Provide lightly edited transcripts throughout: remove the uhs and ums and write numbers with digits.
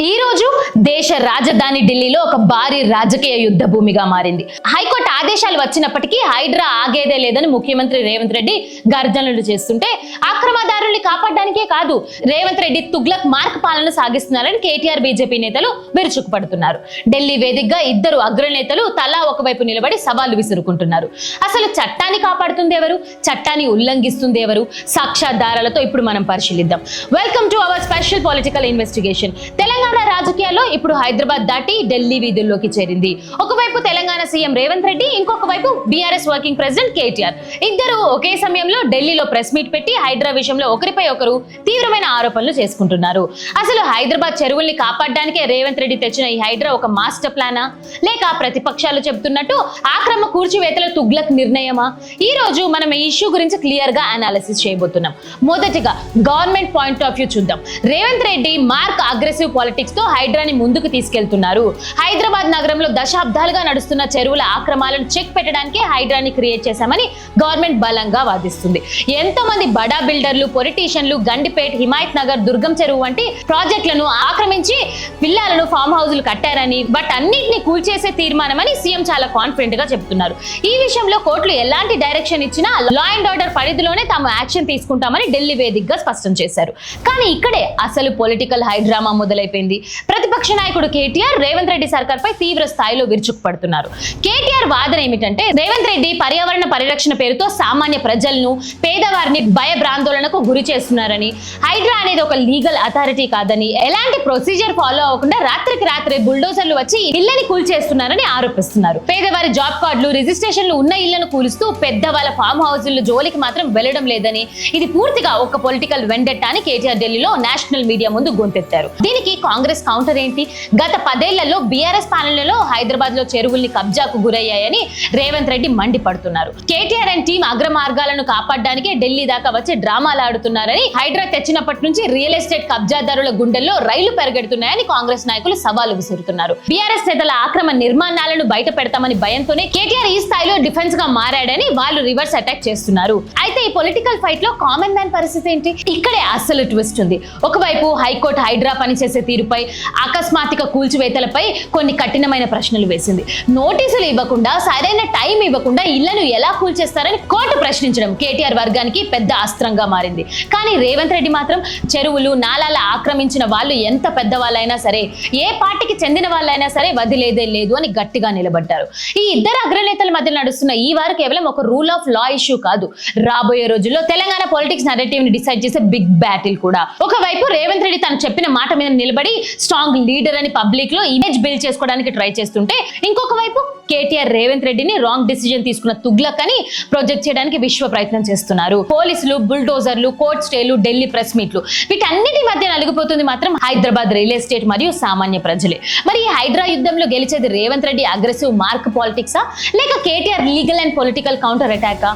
ఈ రోజు దేశ రాజధాని ఢిల్లీలో ఒక భారీ రాజకీయ యుద్ధ భూమిగా మారింది. హైకోర్టు ఆదేశాలు వచ్చినప్పటికీ హైడ్రా ఆగేదే లేదని ముఖ్యమంత్రి రేవంత్ రెడ్డి గర్జనలు చేస్తుంటే అక్రమదారుల్ని కాపాడడానికే కాదు, రేవంత్ రెడ్డి తుగ్లక్ మార్క్ పాలన సాగిస్తున్నారని కేటీఆర్ బీజేపీ నేతలు విరుచుకుపడుతున్నారు. ఢిల్లీ వేదికగా ఇద్దరు అగ్రనేతలు తలా ఒకవైపు నిలబడి సవాళ్లు విసురుకుంటున్నారు. అసలు చట్టాన్ని కాపాడుతుంది ఎవరు, చట్టాన్ని ఉల్లంఘిస్తుంది ఎవరు? సాక్ష్యాధారాలతో ఇప్పుడు మనం పరిశీలిద్దాం. Welcome to our special political investigation. Telangana రాజకీయాల్లో ఇప్పుడు హైదరాబాద్ దాటి ఢిల్లీ వీధుల్లోకి చేరింది. ఒకవైపు తెలంగాణ సీఎం రేవంత్ రెడ్డి, ఇంకొక వైపు బీఆర్ఎస్ వర్కింగ్ ప్రెసిడెంట్ కేటీఆర్. ఇద్దరు ఒకే సమయంలో ఢిల్లీలో ప్రెస్ మీట్ పెట్టి హైడ్రా విషయంలో ఒకరిపై ఒకరు తీవ్రమైన ఆరోపణలు చేసుకుంటున్నారు. అసలు హైదరాబాద్ చెరువుల్ని కాపాడడానికే రేవంత్ రెడ్డి తెచ్చిన ఈ హైడ్రా ఒక మాస్టర్ ప్లానా, లేక ప్రతిపక్షాలు చెబుతున్నట్టు ఆక్రమ కూర్చివేతల తుగ్లక్ నిర్ణయమా? ఈ రోజు మనం ఈ ఇష్యూ గురించి క్లియర్ గా అనాలిసిస్ చేయబోతున్నాం. మొదటిగా గవర్నమెంట్ పాయింట్ ఆఫ్ వ్యూ చూద్దాం. Revanth Reddy mark aggressive politics తో హైడ్రాని ముందుకు తీసుకెళ్తున్నారు. హైదరాబాద్ నగరంలో దశాబ్దాలుగా నడుస్తున్న చెరువుల ఆక్రమాలను చెక్ పెట్టడానికి హైడ్రాని క్రియేట్ చేశామని గవర్నమెంట్ బలంగా వాదిస్తుంది. ఎంతో మంది బడా బిల్డర్లు, పొలిటీషియన్లు గండిపేట్, హిమాయత్ నగర్, దుర్గం చెరువు వంటి ప్రాజెక్టులను ఆక్రమించి విల్లాలను, ఫామ్ హౌజులు కట్టారని, బట్ అన్నింటినీ కూల్చేసే తీర్మానమని సీఎం చాలా కాన్ఫిడెంట్ గా చెప్తున్నారు. ఈ విషయంలో కోర్టులు ఎలాంటి డైరెక్షన్ ఇచ్చినా లా అండ్ ఆర్డర్ పరిధిలోనే తాము యాక్షన్ తీసుకుంటామని ఢిల్లీ వేదికగా స్పష్టం చేశారు. కానీ ఇక్కడే అసలు పొలిటికల్ హైడ్రామా మొదలైపోయింది. ప్రతిపక్ష నాయకుడు కేటీఆర్ రేవంత్ రెడ్డి సర్కార్ పై తీవ్ర స్థాయిలో విరుచుకుపడుతున్నారు. కేటీఆర్ వాదన ఏమిటంటే, రేవంత్ రెడ్డి పర్యావరణ పరిరక్షణ పేరుతో సామాన్య ప్రజలను, పేదవారిని భయభ్రాందోళనకు గురి చేస్తున్నారని, హైడ్రా అనేది ఒక లీగల్ అథారిటీ కాదని, ఎలాంటి ప్రొసీజర్ ఫాలో అవ్వకుండా రాత్రికి రాత్రే బుల్డోజర్లు వచ్చి ఇళ్లని కూల్చేస్తున్నారని ఆరోపిస్తున్నారు. పేదవారి జాబ్ కార్డులు, రిజిస్ట్రేషన్లు ఉన్న ఇళ్లను కూలుస్తూ పెద్దవాళ్ళ ఫామ్ హౌజుల జోలికి మాత్రం వెళ్లడం లేదని, ఇది పూర్తిగా ఒక పొలిటికల్ వెండెట్టా అని కేటీఆర్ ఢిల్లీలో నేషనల్ మీడియా ముందు గొంతెత్తారు. దీనికి కాంగ్రెస్ కౌంటర్ ఏంటి? గత 10 ఏళ్లలో బీఆర్ఎస్ పాలనలో హైదరాబాద్ లో చెరువుల్ని కబ్జాకు గురయ్యాయని రేవంత్ రెడ్డి మండిపడుతున్నారు. కేటీఆర్ అండ్ టీం అగ్ర మార్గాలను కాపాడడానికే ఢిల్లీ దాకా వచ్చి డ్రామాలు ఆడుతున్నారని, హైడ్రా తెచ్చినప్పటి నుంచి రియల్ ఎస్టేట్ కబ్జాదారుల గుండెల్లో రైలు పెరగెడుతున్నాయని కాంగ్రెస్ నాయకులు సవాలు విసురుతున్నారు. బీఆర్ఎస్ నేతల ఆక్రమ నిర్మాణాలను బయట పెడతామని భయంతోనే కేటీఆర్ ఈ స్థాయిలో డిఫెన్స్ గా మారాడని వాళ్ళు రివర్స్ అటాక్ చేస్తున్నారు. అయితే ఈ పొలిటికల్ ఫైట్ లో కామన్ మ్యాన్ పరిస్థితి ఏంటి? ఇక్కడే అసలు ట్విస్ట్ ఉంది. ఒకవైపు హైకోర్టు హైడ్రా పనిచేసే తీరుపై, అకస్మాత్తుగా కూల్చివేతలపై కొన్ని కఠినమైన ప్రశ్నలు వేసింది. నోటీసులు ఇవ్వకుండా, సరైన టైం ఇవ్వకుండా ఇళ్లను ఎలా కూల్చేస్తారని కోర్టు ప్రశ్నించడం కేటీఆర్ వర్గానికి పెద్ద అస్త్రంగా మారింది. కానీ రేవంత్ రెడ్డి మాత్రం చెరువులు, నాలాల ఆక్రమించిన వాళ్ళు ఎంత పెద్దవాళ్ళైనా సరే, ఏ పార్టీకి చెందిన వాళ్ళైనా సరే వదిలేదే లేదు అని గట్టిగా నిలబడ్డారు. ఈ ఇద్దరు అగ్రనేతల మధ్య నడుస్తున్న ఈ వారు కేవలం ఒక రూల్ ఆఫ్ లా ఇష్యూ కాదు, రాబోయే రోజుల్లో తెలంగాణ పాలిటిక్స్ నరేటివ్ ని డిసైడ్ చేసే బిగ్ బ్యాటిల్ కూడా. ఒకవైపు రేవంత్ రెడ్డి తను చెప్పిన మాట మీద నిలబడి స్ట్రాంగ్ లీడర్ అని పబ్లిక్ లో ఇమేజ్ బిల్డ్ చేసుకోవడానికి ట్రై చేస్తుంటే, ఇంకొక వైపు కేటీఆర్ రేవంత్ రెడ్డిని రాంగ్ డిసిజన్ తీసుకున్న తుగ్లక్ అని ప్రొజెక్ట్ చేయడానికి విశ్వ ప్రయత్నం చేస్తున్నారు. పోలీసులు, బుల్డోజర్లు, కోర్ట్ స్టేలు, ఢిల్లీ ప్రెస్ మీట్లు, వీటన్నిటి మధ్య నలిగిపోతుంది మాత్రం హైదరాబాద్ రియల్ ఎస్టేట్ మరియు సామాన్య ప్రజలే. మరి ఈ హైడ్రా యుద్ధంలో గెలిచేది రేవంత్ రెడ్డి అగ్రెసివ్ మార్క్ పాలిటిక్సా, లేక KTR legal and political counter అటాకా?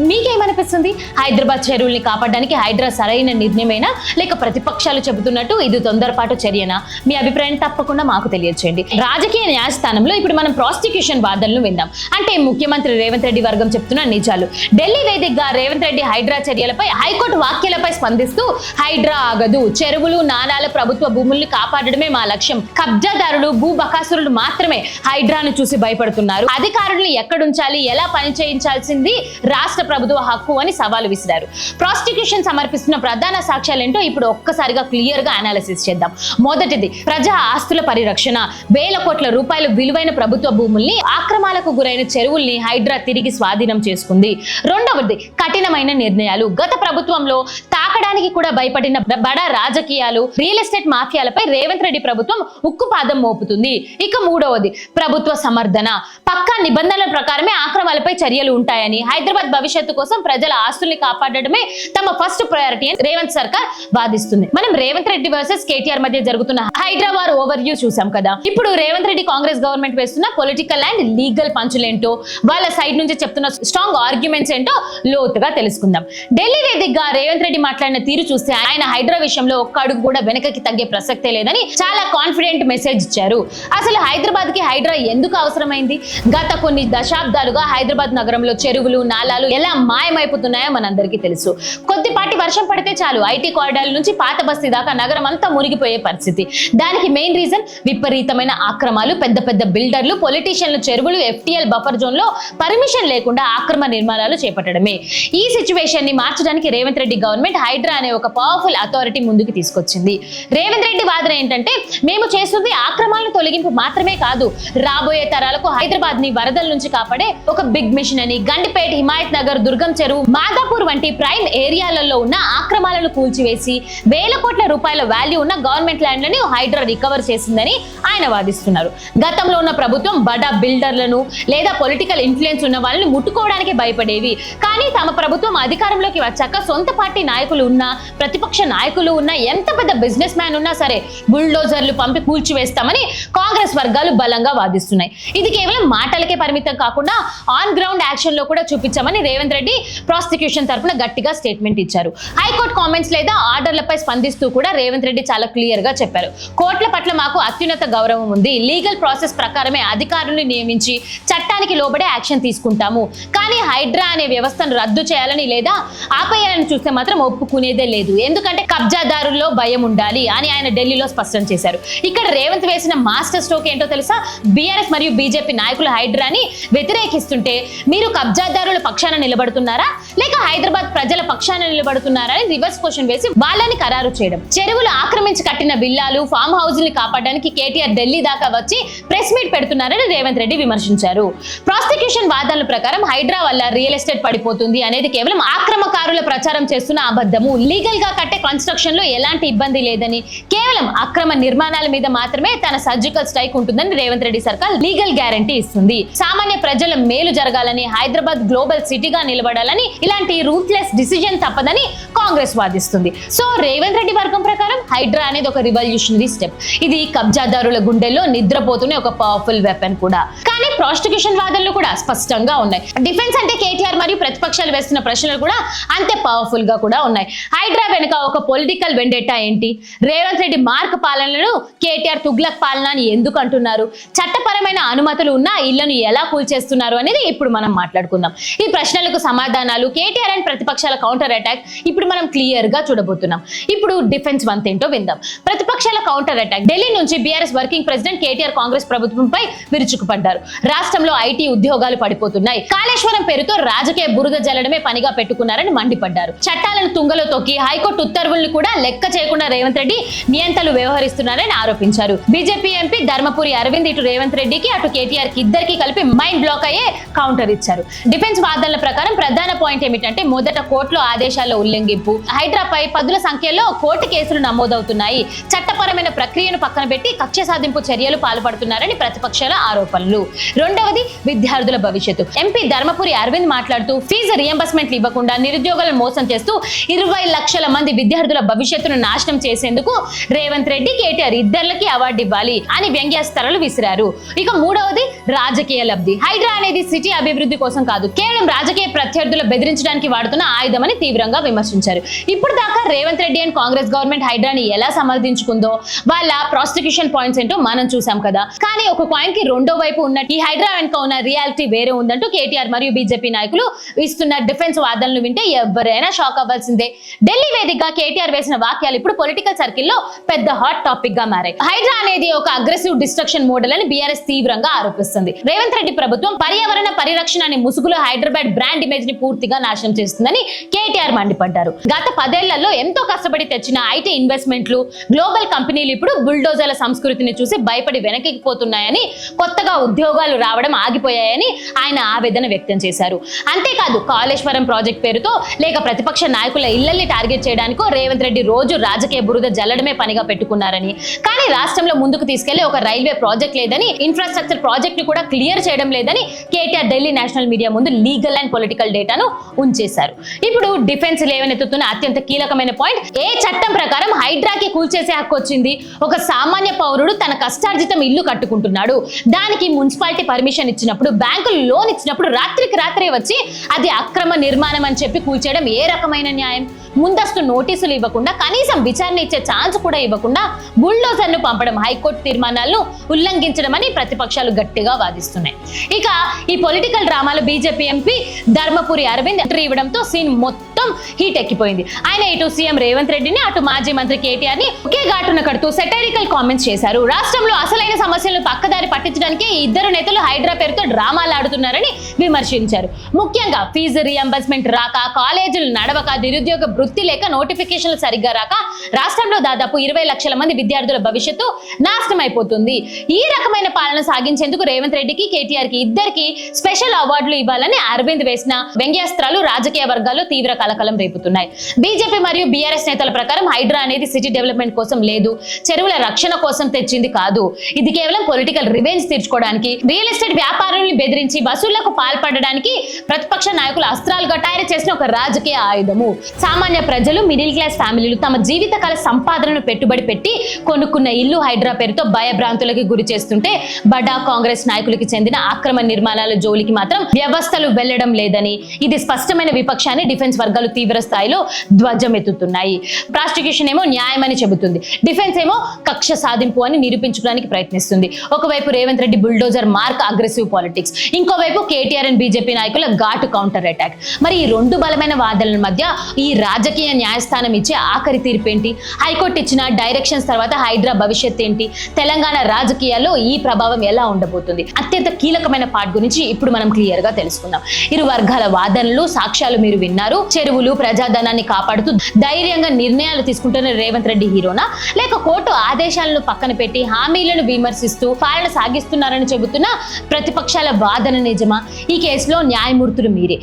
మీకేమనిపిస్తుంది? హైదరాబాద్ చెరువుల్ని కాపాడడానికి హైడ్రా సరైన నిర్ణయమేనా, లేక ప్రతిపక్షాలు చెబుతున్నట్టు ఇది తొందరపాటు చర్యనా? మీ అభిప్రాయం తప్పకుండా మాకు తెలియచేయండి. రాజకీయ న్యాయస్థానంలో ఇప్పుడు మనం ప్రాసిక్యూషన్ వాదనలు విందాం. అంటే ముఖ్యమంత్రి రేవంత్ రెడ్డి వర్గం చెప్తున్న నిజాలు. ఢిల్లీ వేదికగా రేవంత్ రెడ్డి హైడ్రా చర్యలపై, హైకోర్టు వ్యాఖ్యలపై స్పందిస్తూ, హైడ్రా ఆగదు, చెరువులు, నాలాల, ప్రభుత్వ భూముల్ని కాపాడడమే మా లక్ష్యం, కబ్జాదారులు, భూ బకాసురులు మాత్రమే హైడ్రాను చూసి భయపడుతున్నారు, అధికారులను ఎక్కడుంచాలి, ఎలా పని చేయించాల్సింది రాష్ట్ర ప్రభుత్వ హక్కు అని సవాలు విసిరారు. ప్రాసిక్యూషన్ సమర్పిస్తున్న ప్రధాన సాక్ష్యాలేంటో ఇప్పుడు ఒక్కసారిగా క్లియర్ గా అనాలిసిస్ చేద్దాం. మొదటిది, ప్రజా ఆస్తుల పరిరక్షణ. వేల కోట్ల రూపాయల విలువైన ప్రభుత్వ భూముల్ని, ఆక్రమాలకు గురైన చెరువుల్ని హైడ్రా తిరిగి స్వాధీనం చేసుకుంది. రెండవది, కఠినమైన నిర్ణయాలు. గత ప్రభుత్వంలో తాకడానికి కూడా భయపడిన బడా రాజకీయాలు, రియల్ ఎస్టేట్ మాఫియాలపై రేవంత్ రెడ్డి ప్రభుత్వం ఉక్కుపాదం మోపుతుంది. ఇక మూడవది, ప్రభుత్వ సమర్థన. పక్కా నిబంధనల ప్రకారమే ఆక్రమాలపై చర్యలు ఉంటాయని, హైదరాబాద్ భవిష్యత్తు కోసం ప్రజల ఆస్తుల్ని కాపాడడమే తమ ఫస్ట్ ప్రయారిటీ అని రేవంత్ సర్కార్ వాదిస్తుంది. మనం రేవంత్ రెడ్డి వర్సెస్ కేటీఆర్ మధ్య జరుగుతున్న హైడ్రా వార్ ఓవర్ వ్యూ చూసాం కదా. ఇప్పుడు రేవంత్ రెడ్డి కాంగ్రెస్ గవర్నమెంట్ వేస్తున్న పొలిటికల్ అండ్ అండ్ లీగల్ పంచులేంటో, వాళ్ళ సైడ్ నుంచి చెప్తున్న స్ట్రాంగ్ ఆర్గ్యుమెంట్స్ ఏంటో లోతుగా తెలుసుకుందాం. ఢిల్లీ వేదికగా రేవంత్ రెడ్డి మాట్లాడిన తీరు చూస్తే ఆయన హైడ్రా విషయంలో ఒక్క అడుగు కూడా వెనకకి తగ్గే ప్రసక్తే లేదని చాలా కాన్ఫిడెంట్ మెసేజ్ ఇచ్చారు. అసలు హైదరాబాద్ కి హైడ్రా ఎందుకు అవసరమైంది? గత కొన్ని దశాబ్దాలుగా హైదరాబాద్ నగరంలో చెరువులు, నాలాలు ఎలా మాయమైపోతున్నాయో మనందరికీ తెలుసు. కొద్దిపాటి వర్షం పడితే చాలు ఐటీ కారిడార్ల నుంచి పాత బస్తీ దాకా నగరం అంతా మునిగిపోయే పరిస్థితి. దానికి మెయిన్ రీజన్ విపరీతమైన ఆక్రమాలు, పెద్ద పెద్ద బిల్డర్లు, పొలిటీషియన్లు చెరువులు, FTL బఫర్ జోన్ లో పర్మిషన్ లేకుండా ఆక్రమ నిర్మాణాలు చేపట్టడమే. ఈ సిచ్యువేషన్ ని మార్చడానికి రేవంత్ రెడ్డి గవర్నమెంట్ హైడ్రా అనే ఒక పవర్ఫుల్ అథారిటీ ముందుకు తీసుకొచ్చింది. రేవంత్ రెడ్డి వాదన ఏంటంటే, మేము చేస్తుంది ఆక్రమాలను తొలగింపు మాత్రమే కాదు, రాబోయే తరాలకు హైదరాబాద్ ని వరదల నుంచి కాపాడే ఒక బిగ్ మిషన్ అని. గండిపేట్, హిమాయత్ నగర్, దుర్గం చెరువు, మాదాపూర్ వంటి ప్రైమ్ ఏరియాలలో ఉన్న ఆక్రమాలను కూల్చివేసి వేల కోట్ల రూపాయల వాల్యూ ఉన్న గవర్నమెంట్ ల్యాండ్లను హైడ్రా రికవర్ చేసిందని ఆయన వాదిస్తున్నారు. గతంలో ఉన్న ప్రభుత్వం బడా బిల్డర్లను లేదా పొలిటికల్ ఇన్ఫ్లుయెన్స్ ఉన్న వాళ్ళని ముట్టుకోవడానికి భయపడేవి. కానీ తమ ప్రభుత్వం అధికారంలోకి వచ్చాక సొంత పార్టీ నాయకులు ఉన్నా, ప్రతిపక్ష నాయకులు ఉన్నా, ఎంత పెద్ద బిజినెస్ మ్యాన్ ఉన్నా సరే బుల్డోజర్లు పంపి కూల్చివేస్తామని కాంగ్రెస్ వర్గాలు బలంగా వాదిస్తున్నాయి. ఇది కేవలం మాటలకే పరిమితం కాకుండా ఆన్ గ్రౌండ్ యాక్షన్ లో కూడా చూపించామని రేవంత్ రెడ్డి ప్రాసిక్యూషన్ తరపున గట్టిగా స్టేట్మెంట్ ఇచ్చారు. హైకోర్టు కామెంట్స్ లేదా ఆర్డర్లపై స్పందిస్తూ కూడా రేవంత్ రెడ్డి చాలా క్లియర్ గా చెప్పారు. కోర్టుల పట్ల మాకు అత్యున్నత గౌరవం ఉంది. లీగల్ ప్రాసెస్ ప్రకారమే అధికారులను నియమించి చట్టానికి లోబడే యాక్షన్ తీసుకుంటాము. కానీ హైడ్రా అనే వ్యవస్థను రద్దు చేయాలని లేదా ఆపేయాలని చూస్తే మాత్రం ఒప్పుకునేదే లేదు. ఎందుకంటే కబ్జాదారుల్లో భయం ఉండాలి అని ఆయన ఢిల్లీలో స్పష్టం చేశారు. ఇక్కడ రేవంత్ వేసిన మాస్టర్ స్ట్రోక్ ఏంటో తెలుసా? బీఆర్ఎస్ మరియు బీజేపీ నాయకులు హైడ్రాని వ్యతిరేకిస్తుంటే మీరు కబ్జాదారుల పక్షాన నిలబడుతున్నారా లేక హైదరాబాద్ ప్రజల పక్షాన నిలబడుతున్నారా అని రివర్స్ క్వశ్చన్ వేసి వాళ్ళని ఖరారు చేయడం. చెరువులు ఆక్రమించి కట్టిన విల్లాలు, ఫామ్ హౌస్ ని కాపాడడానికి కేటీఆర్ ఢిల్లీ దాకా వచ్చి ప్రెస్ మీట్ పెడుతున్నారని రేవంత్ రెడ్డి విమర్శించారు. ప్రాసిక్యూషన్ వాదనల ప్రకారం హైడ్రా వల్ల రియల్ ఎస్టేట్ పడిపోతుంది అనేది కేవలం ఆక్రమకారుల ప్రచారం చేస్తున్న అబద్ధము. లీగల్ గా కట్టే కన్స్ట్రక్షన్ లో ఎలాంటి ఇబ్బంది లేదని, కేవలం అక్రమ నిర్మాణాల మీద మాత్రమే తన సర్జికల్ స్ట్రైక్ ఉంటుందని రేవంత్ రెడ్డి సర్కార్ లీగల్ గ్యారంటీ ఇస్తుంది. సామాన్య ప్రజల మేలు జరగాలని, హైదరాబాద్ గ్లోబల్ సిటీగా నిలబడాలని ఇలాంటి రూత్లెస్ డిసిజన్ తప్పదని కాంగ్రెస్ వాదిస్తుంది. సో రేవంత్ రెడ్డి వర్గం ప్రకారం హైడ్రా అనేది ఒక రివల్యూషనరీ స్టెప్. ఇది కబ్జాదారుల గుండెల్లో నిద్రపోతున్న ఒక పవర్ఫుల్ వెపన్ కూడా. కానీ ప్రాసిక్యూషన్ వాదనలు కూడా స్పష్టంగా ఉన్నాయి. డిఫెన్స్ అంటే కేటీఆర్ మరియు ప్రతిపక్షాలు వేస్తున్న ప్రశ్నలు కూడా అంతే పవర్ఫుల్ గా కూడా ఉన్నాయి. హైడ్రా వెనుక ఒక పొలిటికల్ వెండెట్టా ఏంటి? రేవంత్ రెడ్డి మార్క్ పాలనను కేటీఆర్ తుగ్లక్ పాలన అని ఎందుకు అంటున్నారు? చట్టపరమైన అనుమతులు ఉన్న ఇళ్లను ఎలా కూల్చేస్తున్నారు అనేది ఇప్పుడు మనం మాట్లాడుకుందాం. ఈ ప్రశ్నలకు సమాధానాలు, కేటీఆర్ అండ్ ప్రతిపక్షాల కౌంటర్ అటాక్ ఇప్పుడు మనం క్లియర్ గా చూడబోతున్నాం. ఇప్పుడు డిఫెన్స్ వంతేంటో విందాం. ప్రతిపక్షాల కౌంటర్ అటాక్. ఢిల్లీ నుంచి బీఆర్ఎస్ వర్కింగ్ ప్రెసిడెంట్ కేటీఆర్ కాంగ్రెస్ ప్రభుత్వంపై విరుచుకుపడ్డారు. రాష్ట్రంలో ఐటీ ఉద్యోగాలు పడిపోతున్నాయి, కాళేశ్వరం పేరుతో రాజకీయ బురద జల్లడమే పనిగా పెట్టుకున్నారని మండిపడ్డారు. చట్టాలను తుంగలో తొక్కి హైకోర్టు ఉత్తర్వులను కూడా లెక్క చేయకుండా రేవంత్ రెడ్డి నియంతలు వ్యవహరిస్తున్నారని ఆరోపించారు. బీజేపీ ఎంపీ ధర్మపురి అరవింద్ ఇటు రేవంత్ రెడ్డికి అటు కేటీఆర్ కి ఇద్దరికి కలిపి మైండ్ బ్లాక్ అయ్యే కౌంటర్ ఇచ్చారు. డిఫెన్స్ వాదనల ప్రకారం ప్రధాన పాయింట్ ఏమిటంటే, మొదట కోర్టులో ఆదేశాల ఉల్లంఘింపు, హైడ్రాపై పదుల సంఖ్యలో కోర్టు కేసులు నమోదవుతున్నాయి, చట్టపరమైన ప్రక్రియను పక్కన పెట్టి కక్ష సాధింపు చర్యలు పాల్పడుతున్నారని ప్రతిపక్షాల ఆరోపణలు. రెండవది విద్యార్థుల భవిష్యత్తు. ఎంపీ ధర్మపురి అరవింద్ మాట్లాడుతూ, ఫీజు రియంబర్స్మెంట్ ఇవ్వకుండా నిరుద్యోగులను మోసం చేస్తూ 20 లక్షల మంది విద్యార్థుల భవిష్యత్తును నాశనం చేసేందుకు రేవంత్ రెడ్డి, కేటీఆర్ ఇద్దరికి అవార్డు ఇవ్వాలి అని వ్యంగ్యాస్త్రాలు విసిరారు. ఇక మూడవది రాజకీయ లబ్ధి. హైడ్రా అనేది సిటీ అభివృద్ధి కోసం కాదు, కేవలం రాజకీయ ప్రత్యర్థులు బెదిరించడానికి వాడుతున్న ఆయుధమని తీవ్రంగా విమర్శించారు. ఇప్పుడు దాకా రేవంత్ రెడ్డి అండ్ కాంగ్రెస్ గవర్నమెంట్ హైడ్రాని ఎలా సమర్థించుకుందో, వాళ్ళ ప్రాసిక్యూషన్ పాయింట్స్ ఏంటో మనం చూసాం కదా. కానీ ఒక పాయింట్ కి రెండో వైపు ఉన్న ఈ హైడ్రా వెనుక ఉన్న రియాలిటీ వేరే ఉందంటూ కేటీఆర్ మరియు బీజేపీ నాయకులు ఇస్తున్న డిఫెన్స్ వాదనలు వింటే ఎవరైనా షాక్ అవ్వాల్సిందే. ఢిల్లీ వేదికగా కేటీఆర్ వేసిన వాక్యాలు ఇప్పుడు పొలిటికల్ సర్కిల్లో పెద్ద హాట్ టాపిక్ గా మారాయి. హైడ్రా అనేది ఒక అగ్రెసివ్ డిస్ట్రక్షన్ మోడల్ అని బీఆర్ఎస్ తీవ్రంగా ఆరోపిస్తుంది. రేవంత్ రెడ్డి ప్రభుత్వం పర్యావరణ పరిరక్షణ అనే ముసుగులో హైదరాబాద్ బ్రాండ్ ఇమేజ్ ని పూర్తిగా నాశనం చేస్తుందని కేటీఆర్ మండిపడ్డారు. గత 10 ఏళ్లలో ఎంతో కష్టపడి తెచ్చిన ఐటీ ఇన్వెస్ట్మెంట్లు, గ్లోబల్ కంపెనీలు ఇప్పుడు బుల్డోజర్ల సంస్కృతిని చూసి భయపడి వెనక్కిపోతున్నాయని, కొత్తగా ఉద్యోగాలు రావడం ఆగిపోయాయని ఆయన ఆవేదన వ్యక్తం చేశారు. అంతేకాదు కాళేశ్వరం ప్రాజెక్ట్ పేరుతో లేక ప్రతిపక్ష నాయకుల ఇళ్లల్ని టార్గెట్ చేయడానికో రేవంత్ రెడ్డి రోజు రాజకీయ బురద జల్లడమే పనిగా పెట్టుకున్నారని, కానీ రాష్ట్రంలో ముందుకు తీసుకెళ్లే ఒక రైల్వే ప్రాజెక్ట్ లేదని, ఇన్ఫ్రాస్ట్రక్చర్ ప్రాజెక్ట్ ని కూడా క్లియర్ చేయడం లేదని కేటీఆర్ ఢిల్లీ నేషనల్ మీడియా ముందు లీగల్ అండ్ పొలిటికల్ డేటాను ఉంచేశారు. ఇప్పుడు డిఫెన్స్ లేవనెత్తుతున్న అత్యంత కీలకమైన పాయింట్, ఏ చట్టం ప్రకారం హైడ్రాకి కూల్చేసే హక్కు వచ్చింది? ఒక సామాన్య పౌరుడు తన కష్టార్జితం ఇల్లు కట్టుకుంటున్నాడు, దానికి మున్సిపాలిటీ మున్సిపాలిటీ పర్మిషన్ ఇచ్చినప్పుడు, బ్యాంకులు లోన్ ఇచ్చినప్పుడు రాత్రికి రాత్రే వచ్చి అది అక్రమ నిర్మాణం అని చెప్పి కూల్చేయడం ఏ రకమైన న్యాయం? ముందస్తు నోటీసులు ఇవ్వకుండా, కనీసం విచారణ ఇచ్చే ఛాన్స్ కూడా ఇవ్వకుండా బుల్డోజర్ను పంపడం హైకోర్టు తీర్మానాలను ఉల్లంఘించడం అని ప్రతిపక్షాలు గట్టిగా వాదిస్తున్నాయి. ఇక ఈ పొలిటికల్ డ్రామాలో BJP MP Dharmapuri Arvind entry ఇవ్వడంతో సీన్ మొత్తం హీట్ ఎక్కిపోయింది. ఆయన ఇటు సీఎం రేవంత్ రెడ్డిని, అటు మాజీ మంత్రి కేటీఆర్ ని ఒకే ఘాటున కడుతూ సెటైరికల్ కామెంట్స్ చేశారు. రాష్ట్రంలో అసలైన సమస్యలను పక్కదారి పట్టించడానికి ఈ ఇద్దరు నేతలు హైడ్రా పేరుతో డ్రామాలు ఆడుతున్నారని విమర్శించారు. ముఖ్యంగా ఫీజు రియంబర్స్మెంట్ రాక, కాలేజీలు నడవక, నిరుద్యోగ వృత్తి లేక, నోటిఫికేషన్లు సరిగ్గా రాక రాష్ట్రంలో దాదాపు 20 లక్షల మంది విద్యార్థుల భవిష్యత్తు నాశనం అయిపోతుంది. ఈ రకమైన పాలన సాగించేందుకు రేవంత్ రెడ్డికి, కేటీఆర్ కి ఇద్దరికి స్పెషల్ అవార్డులు ఇవ్వాలని అరవింద్ వేసిన వ్యంగ్యాస్త్రాలు రాజకీయ వర్గాల్లో తీవ్ర కలకలం రేపుతున్నాయి. బీజేపీ మరియు బీఆర్ఎస్ నేతల ప్రకారం హైడ్రా అనేది సిటీ డెవలప్మెంట్ కోసం లేదు, చెరువుల రక్షణ కోసం తెచ్చింది కాదు. ఇది కేవలం పొలిటికల్ రివెంజ్ తీర్చుకోవడానికి, రియల్ ఎస్టేట్ వ్యాపారుల్ని బెదిరించి వసూళ్లకు పాల్పడడానికి ప్రతిపక్ష నాయకులు అస్త్రాలుగా తయారు చేసిన ఒక రాజకీయ ఆయుధము. సామాన్య ప్రజలు, మిడిల్ క్లాస్ ఫ్యామిలీలు తమ జీవితకాల సంపాదనను పెట్టుబడి పెట్టి కొనుక్కున్న ఇల్లు హైడ్రా పేరుతో భయభ్రాంతులకి గురి చేస్తుంటే, బడా కాంగ్రెస్ నాయకులకి చెందిన అక్రమ నిర్మాణాల జోలికి మాత్రం వ్యవస్థలు వెళ్లడం లేదని ఇది స్పష్టమైన విపక్షాన్ని డిఫెన్స్ వర్గాలు తీవ్ర స్థాయిలో ధ్వజమెత్తుతున్నాయి. ప్రాసిక్యూషన్ ఏమో న్యాయమని చెబుతుంది, డిఫెన్స్ ఏమో కక్ష సాధింపు అని నిరూపించుకోవడానికి ప్రయత్నిస్తుంది. ఒకవైపు Revanth Reddy bulldozer mark aggressive politics, ఇంకోవైపు కేటీఆర్ అండ్ బీజేపీ నాయకుల ఘాటు కౌంటర్ అటాక్. మరి ఈ రెండు బలమైన వాదనల మధ్య ఈ రాజకీయ న్యాయస్థానం ఇచ్చే ఆఖరి తీర్పు ఏంటి? హైకోర్టు ఇచ్చిన డైరెక్షన్స్ తర్వాత హైడ్రా భవిష్యత్ ఏంటి? తెలంగాణ రాజకీయాల్లో ఈ ప్రభావం ఎలా ఉండబోతుంది? అత్యంత కీలకమైన పార్ట్ గురించి ఇప్పుడు మనం క్లియర్ గా తెలుసుకుందాం. ఇరు వర్గాల వాదనలు, సాక్ష్యాలు మీరు విన్నారు. చెరువులు, ప్రజాధనాన్ని కాపాడుతూ ధైర్యంగా నిర్ణయాలు తీసుకుంటున్న రేవంత్ రెడ్డి హీరోనా, లేక కోర్టు ఆదేశాలను పక్కన పెట్టి హామీలను విమర్శిస్తూ పాలన సాగిస్తున్నారని చెబుతున్న ప్రతిపక్షాల వాదన నిజమా? ఈ కేసులో న్యాయమూర్తులు మీరే.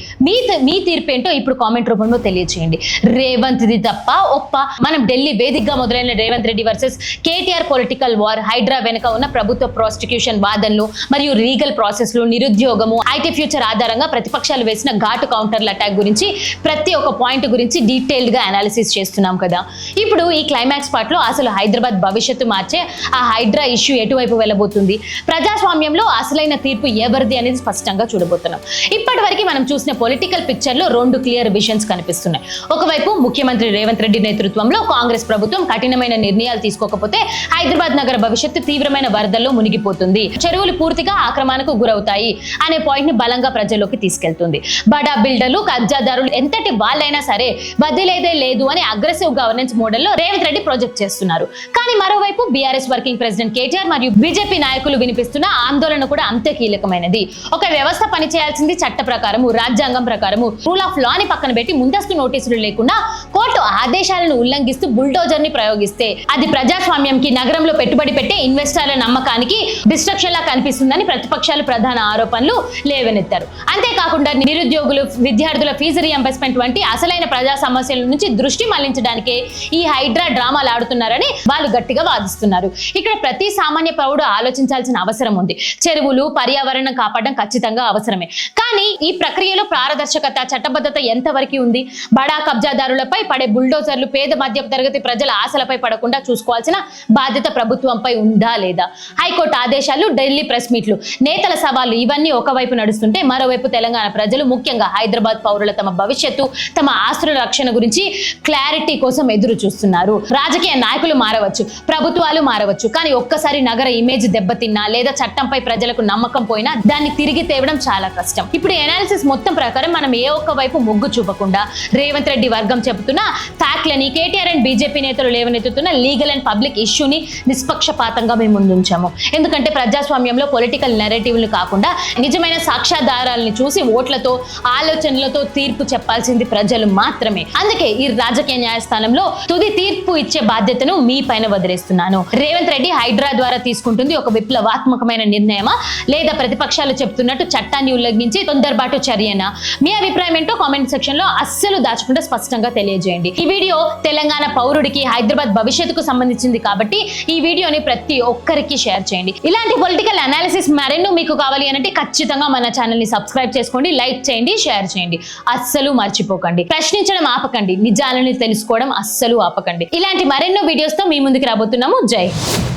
మీ తీర్పు ఏంటో ఇప్పుడు కామెంట్ రూపంలో తెలియజేయండి. రేవంత్ ది తప్ప ఒప్ప? మనం ఢిల్లీ వేదికగా మొదలైన Revanth Reddy versus KTR political war, HYDRAA వెనుక ఉన్న ప్రభుత్వ ప్రాసిక్యూషన్ వాదనలు మరియు లీగల్ ప్రాసెస్లు, నిరుద్యోగము, ఐటీ ఫ్యూచర్ ఆధారంగా ప్రతిపక్షాలు వేసిన ఘాటు కౌంటర్ల అటాక్ గురించి ప్రతి ఒక్క పాయింట్ గురించి డీటెయిల్డ్ గా అనాలిసిస్ చేస్తున్నాం కదా. ఇప్పుడు ఈ క్లైమాక్స్ పార్ట్ లో అసలు హైదరాబాద్ భవిష్యత్తు మార్చే ఆ హైడ్రా ఇష్యూ ఎటువైపు వెళ్ళబోతుంది, ప్రజాస్వామ్యంలో అసలైన తీర్పు ఎవరిది అనేది స్పష్టంగా చూడబోతున్నాం. ఇప్పటి వరకు మనం చూసిన పొలిటికల్ పిక్చర్ లో రెండు క్లియర్ విజన్స్ కనిపిస్తున్నాయి. ఒకవైపు ముఖ్యమంత్రి రేవంత్ రెడ్డి నేతృత్వంలో కాంగ్రెస్ ప్రభుత్వం కఠినమైన నిర్ణయాలు తీసుకోకపోతే హైదరాబాద్ నగర భవిష్యత్తు తీవ్రమైన వరదల్లో మునిగిపోతుంది, చెరువులు పూర్తిగా ఆక్రమణకు గురవుతాయి అనే పాయింట్ ని బలంగా ప్రజల్లోకి తీసుకెళ్తుంది. బడా బిల్డర్లు, కబ్జాదారులు ఎంతటి వాళ్ళైనా సరే వదిలేదే లేదు అని అగ్రెసివ్ గవర్నెన్స్ మోడల్లో రేవంత్ రెడ్డి ప్రొజెక్ట్ చేస్తున్నారు. కానీ మరోవైపు బీఆర్ఎస్ వర్కింగ్ ప్రెసిడెంట్ కేటీఆర్ మరియు బీజేపీ నాయకులు వినిపిస్తున్న ఆందోళన కూడా అంతే కీలకమైనది. ఒక వ్యవస్థ పనిచేయాల్సింది చట్ట ప్రకారము, రాజ్యాంగం ప్రకారము, రూల్ ఆఫ్ లా ని పక్కన పెట్టి ముందస్తు నోటీసులు లేకుండా కోర్టు ఆదేశాలను ఉల్లంఘిస్తూ బుల్డోజర్ ని ప్రయోగిస్తే అది ప్రజాస్వామ్యంకి, నగరంలో పెట్టుబడి పెట్టే ఇన్వెస్టర్ల నమ్మకానికి డిస్ట్రక్షన్ లా కనిపిస్తుందని ప్రతిపక్షాలు ప్రధాన ఆరోపణలు లేవనెత్తారు. అంతేకాకుండా నిరుద్యోగులు, విద్యార్థుల ఫీజు రియంబర్స్మెంట్ వంటి అసలైన ప్రజా సమస్యల నుంచి దృష్టి మళ్లించడానికే ఈ హైడ్రా డ్రామాలు ఆడుతున్నారని వాళ్ళు గట్టిగా వాదిస్తున్నారు. ఇక్కడ ప్రతి సామాన్య పౌరుడు ఆలోచించాల్సిన అవసరం ఉంది. చెరువులు, పర్యావరణం కాపాడడం ఖచ్చితంగా అవసరమే. కానీ ఈ ప్రక్రియలో పారదర్శకత, చట్టబద్ధత ఎంతవరకు ఉంది? బడా కబ్జాదారులపై పడే బుల్డోజర్లు పేద మధ్య తరగతి ప్రజల ఆశలపై పడకుండా చూసుకోవాల్సిన బాధ్యత ప్రభుత్వంపై ఉందా లేదా? హైకోర్టు ఆదేశాలు, ఢిల్లీ ప్రెస్ మీట్లు, నేతల సవాళ్లు ఇవన్నీ ఒకవైపు నడుస్తుంటే మరోవైపు తెలంగాణ ప్రజలు, ముఖ్యంగా హైదరాబాద్ పౌరుల తమ భవిష్యత్తు, తమ ఆస్తుల రక్షణ గురించి క్లారిటీ కోసం ఎదురు చూస్తున్నారు. రాజకీయ నాయకులు మారవచ్చు, ప్రభుత్వాలు మారవచ్చు, కానీ ఒక్కసారి నగర ఇమేజ్ దెబ్బతిన్నా లేదా చట్టంపై ప్రజలకు నమ్మకం పోయినా దాన్ని తిరిగి తేవడం చాలా కష్టం. ఇప్పుడు ఎనాలిసిస్ మొత్తం ప్రకారం మనం ఏ ఒక్క వైపు మొగ్గు చూపకుండా రేవంత్ రెడ్డి వర్గం చెబుతున్న ఫ్యాక్ట్లని, కేటీఆర్ అండ్ బీజేపీ నేతలు లేవనెత్తుతున్న లీగల్ అండ్ పబ్లిక్ ఇష్యూని నిష్పక్షపాతంగా మేము ముందుంచాము. ఎందుకంటే ప్రజాస్వామ్యంలో పొలిటికల్ నెరేటివ్లు కాకుండా నిజమైన సాక్ష్యాధారాలను చూసి ఓట్లతో, ఆలోచనలతో తీర్పు చెప్పాల్సింది ప్రజలు మాత్రమే. అందుకే ఈ రాజకీయ న్యాయస్థానంలో తుది తీర్పు ఇచ్చే బాధ్యతను మీ పైన వదిలేస్తున్నాను. రేవంత్ రెడ్డి హైడ్రా ద్వారా తీసుకుంటుంది ఒక విప్లవాత్మకమైన నిర్ణయమా, లేదా ప్రతిపక్షాలు చెప్తున్నట్టు చట్టాన్ని ఉల్లంఘించి తొందరపాటు చర్యనా? మీ అభిప్రాయం ఏంటో కామెంట్ సెక్షన్ లో అస్సలు దాచకుండా స్పష్టంగా తెలియజేయండి. ఈ వీడియో తెలంగాణ పౌరుడికి, హైదరాబాద్ భవిష్యత్తుకు సంబంధించింది కాబట్టి ఈ వీడియోని ప్రతి ఒక్కరికి షేర్ చేయండి. ఇలాంటి పొలిటికల్ అనాలిసిస్ మరెన్నో మీకు కావాలి అంటే ఖచ్చితంగా మన ఛానల్ ని సబ్స్క్రైబ్ చేసుకోండి, లైక్ చేయండి, షేర్ చేయండి. అస్సలు మర్చిపోకండి. ప్రశ్నించడం ఆపకండి, నిజాలను తెలుసుకోవడం అస్సలు ఆపకండి. ఇలాంటి మరెన్నో వీడియోస్ తో మీ ముందుకు రాబోతున్నాము. జై హింద్.